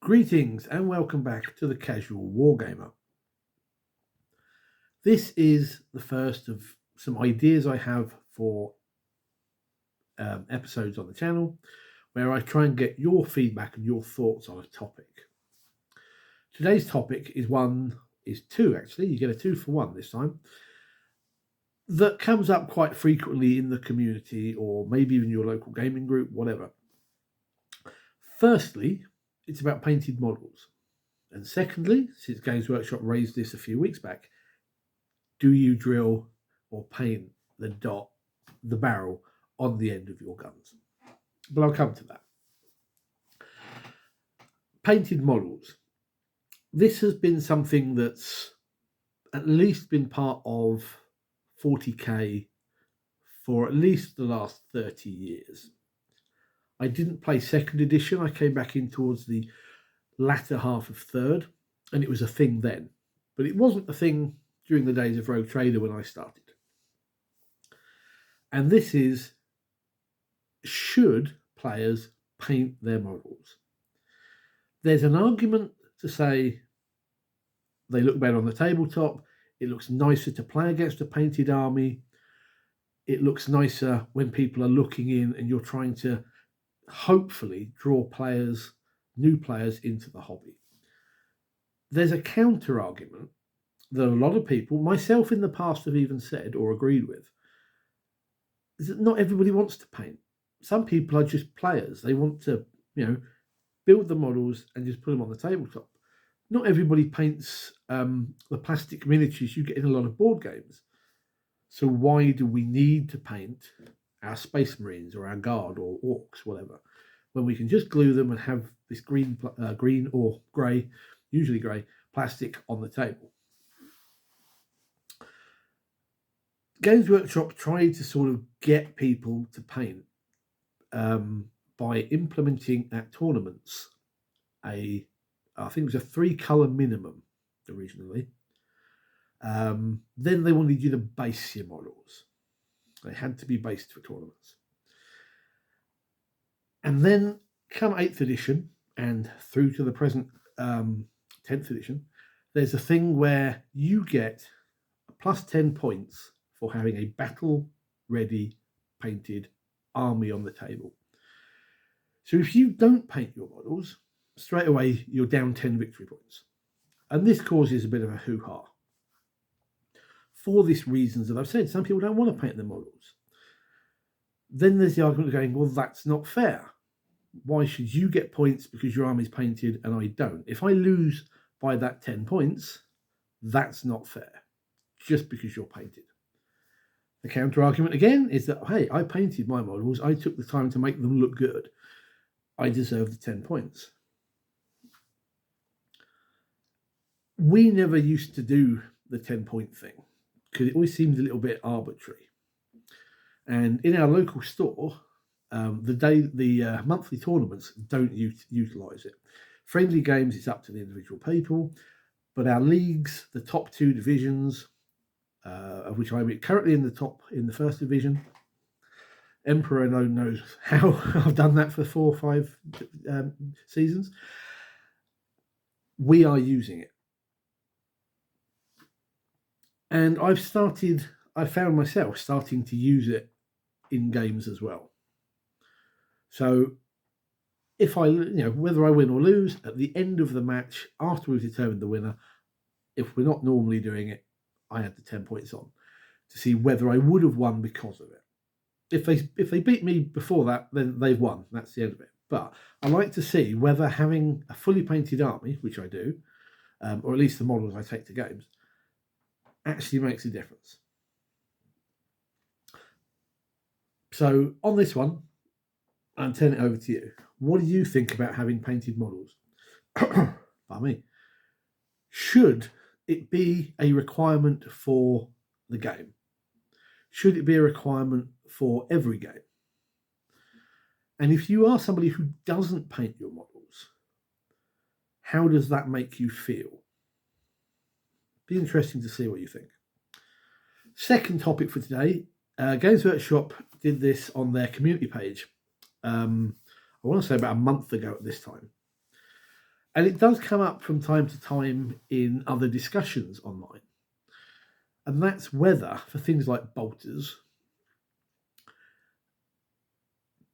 Greetings and welcome back to the Casual Wargamer. This is the first of some ideas I have for episodes on the channel where I try and get your feedback and your thoughts on a topic. Today's topic is two actually, you get a 2 for 1 this time, that comes up quite frequently in the community or maybe even your local gaming group, whatever. Firstly, it's about painted models. And secondly, since Games Workshop raised this a few weeks back, do you drill or paint the barrel on the end of your guns? But I'll come to that. Painted models. This has been something that's at least been part of 40k for at least the last 30 years. I didn't play 2nd edition. I came back in towards the latter half of 3rd, and it was a thing then. But it wasn't a thing during the days of Rogue Trader when I started. And this is, should players paint their models? There's an argument to say they look better on the tabletop. It looks nicer to play against a painted army. It looks nicer when people are looking in and you're trying to hopefully draw new players into the hobby. There's a counter argument that a lot of people, myself in the past, have even said or agreed with, is that not everybody wants to paint. Some people are just players. They want to, build the models and just put them on the tabletop. Not everybody paints the plastic miniatures you get in a lot of board games. So why do we need to paint our Space Marines or our Guard or Orcs, whatever, when we can just glue them and have this green or grey, usually grey, plastic on the table? Games Workshop tried to sort of get people to paint by implementing at tournaments I think it was a 3-colour minimum originally. Then they wanted you to base your models. They had to be based for tournaments. And then come 8th edition and through to the present 10th edition, there's a thing where you get a plus 10 points for having a battle-ready painted army on the table. So if you don't paint your models, straight away you're down 10 victory points. And this causes a bit of a hoo-ha. For these reasons that I've said, some people don't want to paint their models. Then there's the argument of going, well, that's not fair. Why should you get points because your army's painted and I don't? If I lose by that 10 points, that's not fair, just because you're painted. The counter argument again is that, hey, I painted my models. I took the time to make them look good. I deserve the 10 points. We never used to do the 10-point thing because it always seemed a little bit arbitrary. And in our local store, the monthly tournaments don't utilise it. Friendly games, it's up to the individual people. But our leagues, the top 2 divisions, of which I'm currently in the 1st division. Emperor alone knows how I've done that for 4 or 5 seasons. We are using it. And I found myself starting to use it in games as well. So if whether I win or lose, at the end of the match, after we've determined the winner, if we're not normally doing it, I had the 10 points on to see whether I would have won because of it. If they beat me before that, then they've won. That's the end of it. But I like to see whether having a fully painted army, which I do, or at least the models I take to games, actually makes a difference. So on this one, I'm turning it over to you. What do you think about having painted models? Pardon me. Should it be a requirement for the game? Should it be a requirement for every game? And if you are somebody who doesn't paint your models, how does that make you feel? Be interesting to see what you think. Second topic for today, Games Workshop did this on their community page. I want to say about a month ago at this time. And it does come up from time to time in other discussions online. And that's whether, for things like bolters,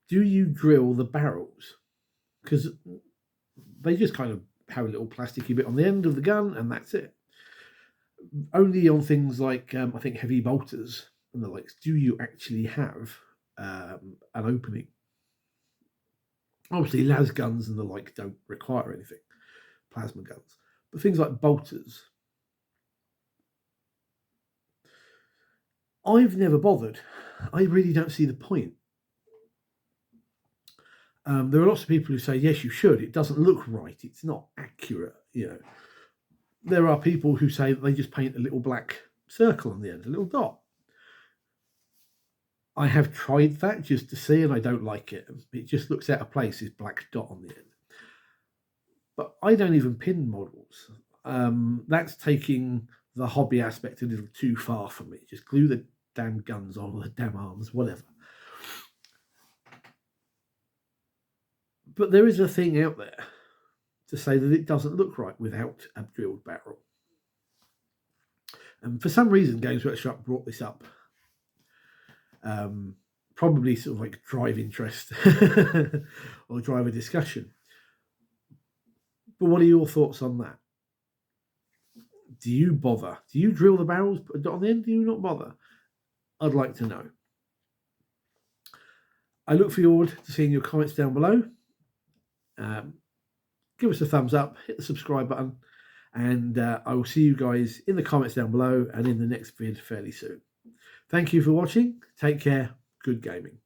do you drill the barrels? Because they just kind of have a little plasticky bit on the end of the gun, and that's it. Only on things like, I think, heavy bolters and the likes, do you actually have an opening. Obviously, las guns and the like don't require anything, plasma guns. But things like bolters, I've never bothered. I really don't see the point. There are lots of people who say, yes, you should. It doesn't look right. It's not accurate. There are people who say that they just paint a little black circle on the end, a little dot. I have tried that just to see, and I don't like it. It just looks out of place, this black dot on the end. But I don't even pin models. That's taking the hobby aspect a little too far for me. Just glue the damn guns on, or the damn arms, whatever. But there is a thing out there to say that it doesn't look right without a drilled barrel. And for some reason, Games Workshop brought this up. Probably sort of like drive interest or drive a discussion. But what are your thoughts on that? Do you bother? Do you drill the barrels, put a dot on the end? Do you not bother? I'd like to know. I look forward to seeing your comments down below. Give us a thumbs up, hit the subscribe button, and I will see you guys in the comments down below and in the next vid fairly soon. Thank you for watching. Take care. Good gaming.